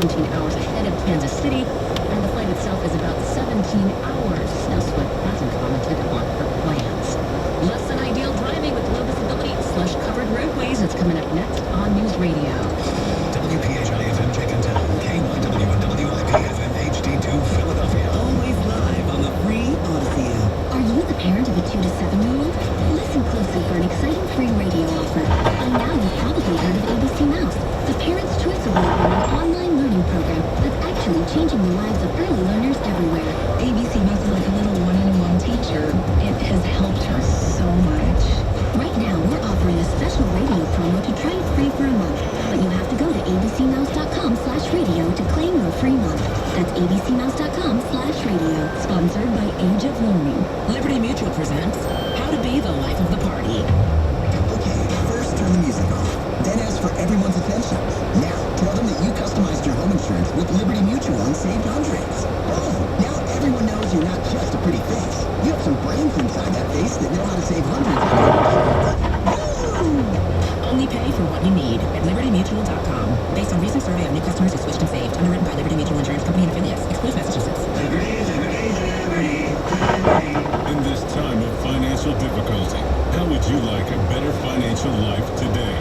17 hours ahead of Kansas City, and the flight itself is about 17 hours. Now, Swift hasn't commented on her plans. Less than ideal driving with low visibility, slush-covered roadways. It's coming up next on News Radio. WPHI-FM Jenkintown, KYW and WIP-FM HD2 Philadelphia. Always live on the free Odyssey app. Are you the parent of a 2 to 7-year-old? Listen closely for an exciting free radio offer. By now, you've probably heard of ABC Mouse, the Parents' Choice Award-winning online learning program that's actually changing the lives of early learners everywhere. ABC Mouse is like a little one-on-one teacher. It has helped her so much. Right now, we're offering a special radio promo to try it free for a month. But you have to go to abcmouse.com/radio to claim your free month. That's abcmouse.com/radio. Sponsored by Age of Learning. Liberty Mutual presents How to Be the Life of the Party. Okay, first turn the music off. Then ask for everyone's attention. Now, tell them that you customized your home insurance with Liberty Mutual and saved hundreds. Boom! Now everyone knows you're not just a pretty face. You have some brains inside that face that know how to save hundreds. Only pay for what you need at libertymutual.com. Based on recent survey of new customers who switched and saved. Underwritten by Liberty Mutual Insurance Company and affiliates. Excludes Massachusetts. In this time of financial difficulty, how would you like a better financial life today?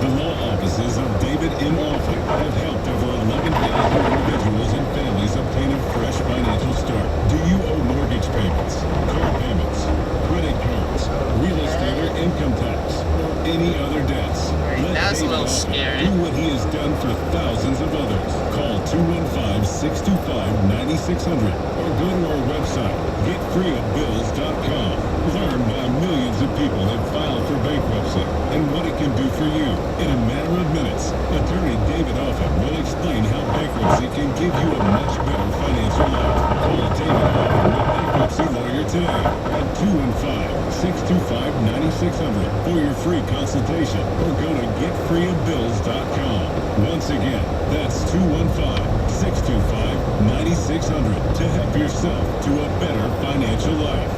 The law offices of David M. Alford have helped over 11,000 individuals and families obtain a fresh financial start. Do you owe mortgage payments, car payments, credit cards, real estate or income tax, or any other debts? Let That's a David little Alford scary. do what he has done for thousands of others. Call 215-625-9600 or go to our website, getfreeofbills.com. Learn why millions of people have filed for bankruptcy and what it can do for you. In a matter of minutes, attorney David Alford will explain how bankruptcy can give you a much better financial life. Call David Alford, the bankruptcy lawyer, today at 215-625-9600 for your free consultation or go to getfreeofbills.com. Once again, that's 215-625-9600 to help yourself to a better financial life.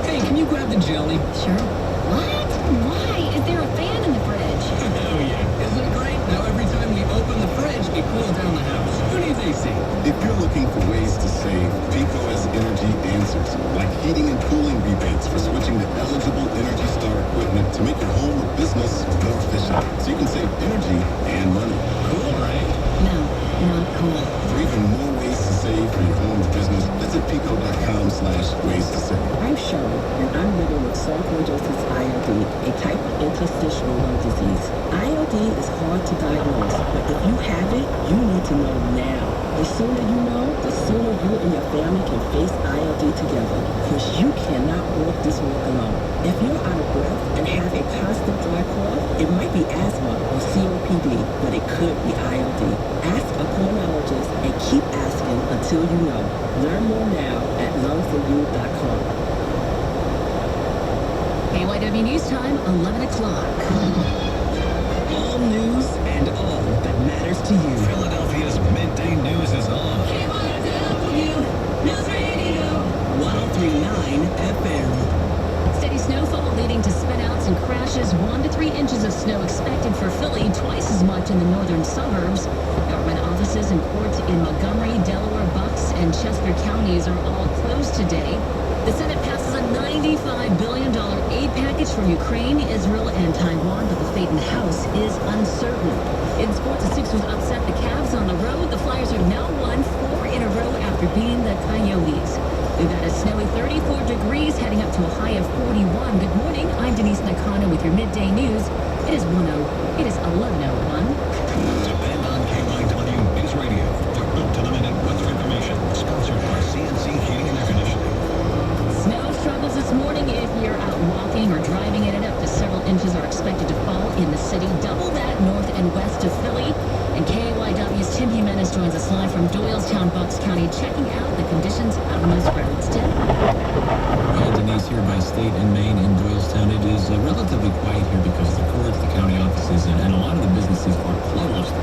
Hey, can you grab the jelly? Sure. What? Why? Is there a fan in the fridge? Oh, yeah. Isn't it great? Now every time we open the fridge, it cools down the house. Who needs AC? If you're looking for ways to save, Pico has energy answers, like heating and cooling rebates for switching to eligible Energy Star equipment to make your home or business more efficient. So you can save energy and money. Cool, right? No, not cool. For even more ways to save for your home or business, visit pico.com/ways to save. I'm Cheryl, and I'm living with soft nodosis ILD, a type of interstitial lung disease. ILD is hard to diagnose, but if you have it, you need to know now. The sooner you know, the sooner you and your family can face ILD together, because you cannot walk this walk alone. If you're out of breath and have a constant dry cough, it might be asthma or COPD, but it could be ILD. Ask a pulmonologist and keep asking until you know. Learn more now at lungforyou.com. KYW News Time, 11 o'clock. All news and all that matters to you. Philadelphia's midday news is on. KYW News Radio. 1039 FM. Steady snowfall leading to spinouts and crashes. 1 to 3 inches of snow expected for Philly, twice as much in the northern suburbs. Government offices and courts in Montgomery, Delaware, Bucks, and Chester counties are all closed today. The Senate passes a $95 billion aid package for Ukraine, Israel, and Taiwan, but the fate in the House is uncertain. In sports, the Sixers upset the Cavs on the road. The Flyers have now won 4 in a row after beating the Coyotes. We've got a snowy 34 degrees heading up to a high of 41. Good morning. I'm Denise Nakano with your midday news. It is 11:01. Depend on KYW News Radio for up-to-the-minute weather information. Sponsored by CNC Heating and Air Conditioning. Snow struggles this morning if you're out walking or driving in and up to several inches are expected to fall in the city. Double that north and west of Philly. And KYW's Tim Jimenez joins us live from Doylestown, Bucks County, checking out the conditions out on those roads. Tim? Well, Denise, here by State and Main in Doylestown, it is relatively quiet here because the courts, the county offices, and a lot of the businesses are closed.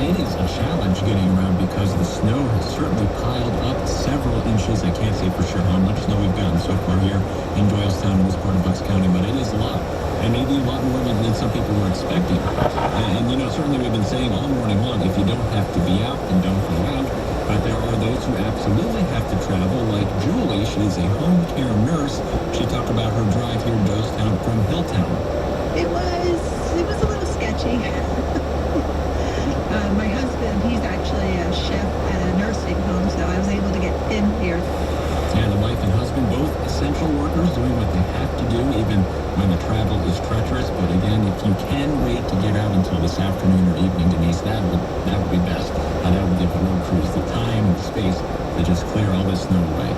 It is a challenge getting around because the snow has certainly piled up several inches. I can't say for sure how much snow we've gotten so far here in Doylestown in this part of Bucks County, but it is a lot. and maybe a lot more than some people were expecting. And certainly we've been saying all morning long, if you don't have to be out, then don't go out. But there are those who absolutely have to travel, like Julie. She's a home care nurse. She talked about her drive here in Doylestown from Hilltown. It was a little sketchy. My husband, he's actually a chef at a nursing home, so I was able to get in here. And the wife and husband, both essential workers, doing what they have to do, even when the travel is treacherous. But again, if you can wait to get out until this afternoon or evening, Denise, that would be best. And that would give the road crews the time and the space to just clear all this snow away.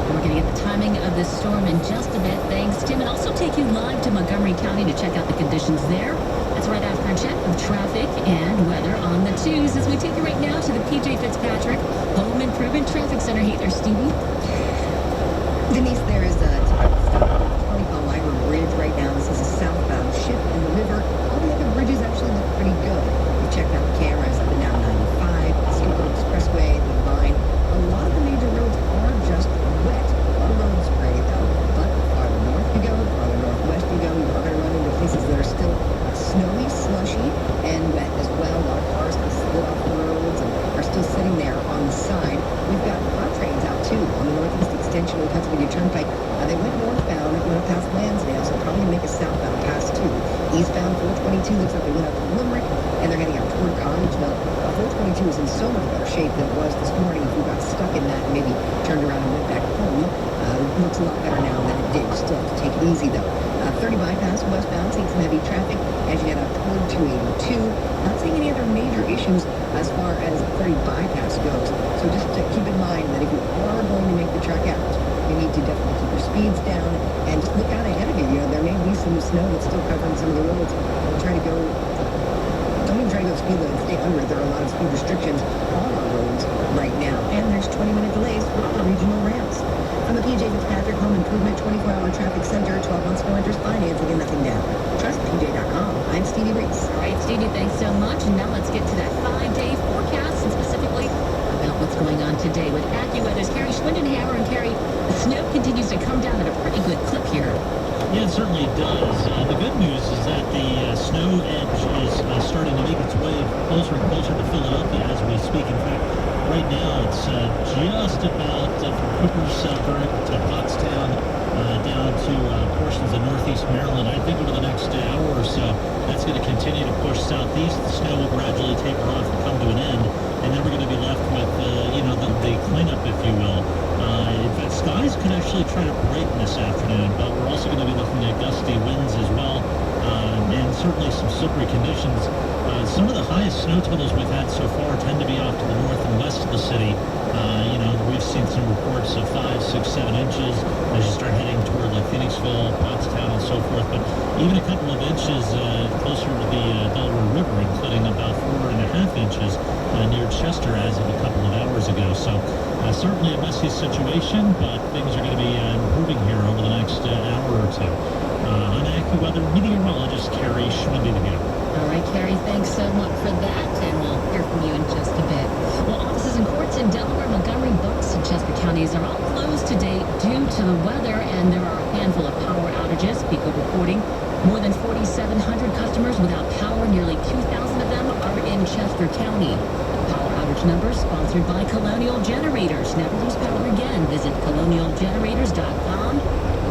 We're going to get the timing of this storm in just a bit. Thanks, Tim. And also take you live to Montgomery County to check out the conditions there. That's right after a check of traffic and weather on the 2s as we take you right now to the PJ Fitzpatrick Home Improvement Traffic Center. Hey there, Stevie. Denise, there is a stop on Elmira Bridge right now. This is a southbound shift in the river. All the other bridges actually look pretty good. We've checked out the cameras up and down 95, the Schuylkill Expressway, the Vine. A lot of the major roads are just wet. A lot of roads gray though. But the farther north you go, the farther northwest you go, you are going to run into places that are still snowy, slushy, and wet as well. A lot of cars have slid off the roads and are still sitting there on the side. We've got car trains out too on the northeast extension of the Pennsylvania Turnpike. They went northbound, went past Lansdale, so probably make a southbound pass too. Eastbound 422 looks like they went up to Limerick, and they're heading out toward Cottage. Now, 422 is in so much better shape than it was this morning. If you got stuck in that and maybe turned around and went back home, it looks a lot better now than it did. Still have to take it easy though. 30 bypass westbound, seeing some heavy traffic as you head out toward 282. Not seeing any other major issues as far as 30 bypass goes. So just to keep in mind that if you are going to make the trek out, you need to definitely keep your speeds down and just look out ahead of you. There may be some snow that's still covering some of the roads. Don't even try to go the speed limit, stay under it. There are a lot of speed restrictions on our roads right now. And there's 20-minute delays for the regional ramps. From the PJ Fitzpatrick Home Improvement 24-hour traffic center, 12 months no interest financing and nothing down. Trust PJ.com. I'm Stevie Reese. All right, Stevie, thanks so much. And now let's get to that 5-day forecast and specifically about what's going on today with AccuWeather's Carrie Schwindenhammer. And Carrie, the snow continues to come down at a pretty good clip here. Yeah, it certainly does. The good news is that the snow edge is starting to make its way closer and closer to Philadelphia as we speak. In fact, right now it's just about from Coopersburg to Pottstown down to portions of northeast Maryland. I think over the next hour or so, that's going to continue to push southeast. The snow will gradually taper off and come to an end, and then we're going to be left with, the cleanup, if you will. In fact, skies could actually try to brighten this afternoon, but we're also going to be looking at gusty winds as well, and certainly some slippery conditions. Some of the highest snow totals we've had so far tend to be off to the north and west of the city. We've seen some reports of 5, 6, 7 inches as you start heading toward like Phoenixville, Pottstown, and so forth. But even a couple of inches closer to the Delaware River, including about 4.5 inches near Chester as of a couple of hours ago. So certainly a messy situation, but things are going to be improving here over the next hour or two. I'm AccuWeather meteorologist Carrie Schwindenhammer. All right, Carrie, thanks so much for that, and we'll hear from you in just a bit. Well, offices and courts in Delaware, Montgomery, Bucks, and Chester counties are all closed today due to the weather, and there are a handful of power outages. People reporting more than 4,700 customers without power. Nearly 2,000 of them are in Chester County. The power outage numbers sponsored by Colonial Generators. Never lose power again. Visit colonialgenerators.com.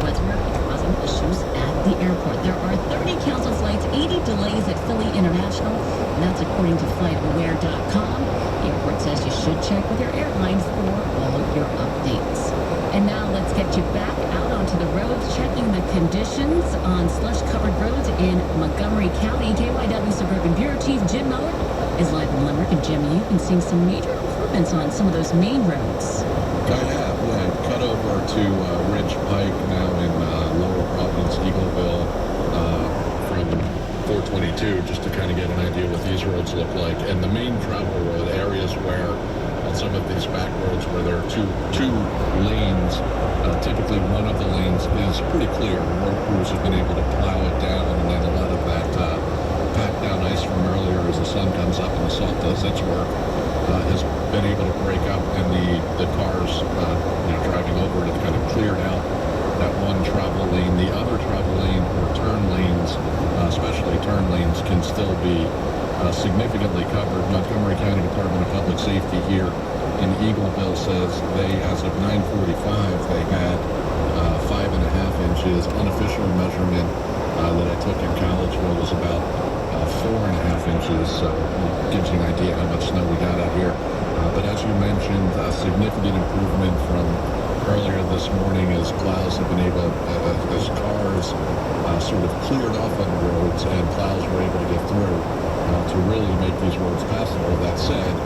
Weather causing issues at the airport. There are 30 canceled flights, 80 delays at Philly International, and that's according to FlightAware.com. The airport says you should check with your airline for all of your updates. And now let's get you back out onto the roads, checking the conditions on slush-covered roads in Montgomery County. KYW Suburban Bureau Chief Jim Mower is live in Limerick. And Jim, you've been seeing some major improvements on some of those main roads. I have, yeah. Cut over to Ridge Pike now in Lower Providence, Eagleville, from 422, just to kind of get an idea what these roads look like. And the main travel road areas where, on some of these back roads where there are two lanes, typically one of the lanes is pretty clear. Road crews have been able to plow it down, and then a lot of that packed down ice from earlier as the sun comes up and the salt does its work has been able to break up, and the cars driving over it have kind of cleared out that one travel lane. The other travel lane or turn lanes, especially turn lanes, can still be significantly covered. Montgomery County Department of Public Safety here in Eagleville says they, as of 9:45, they had 5.5 inches. Unofficial measurement that I took in Collegeville was about 4.5 inches. So it gives you an idea how much snow we got out here. But as you mentioned, a significant improvement from earlier this morning as plows have been able, as cars sort of cleared off on the roads and plows were able to get through to really make these roads passable. That said,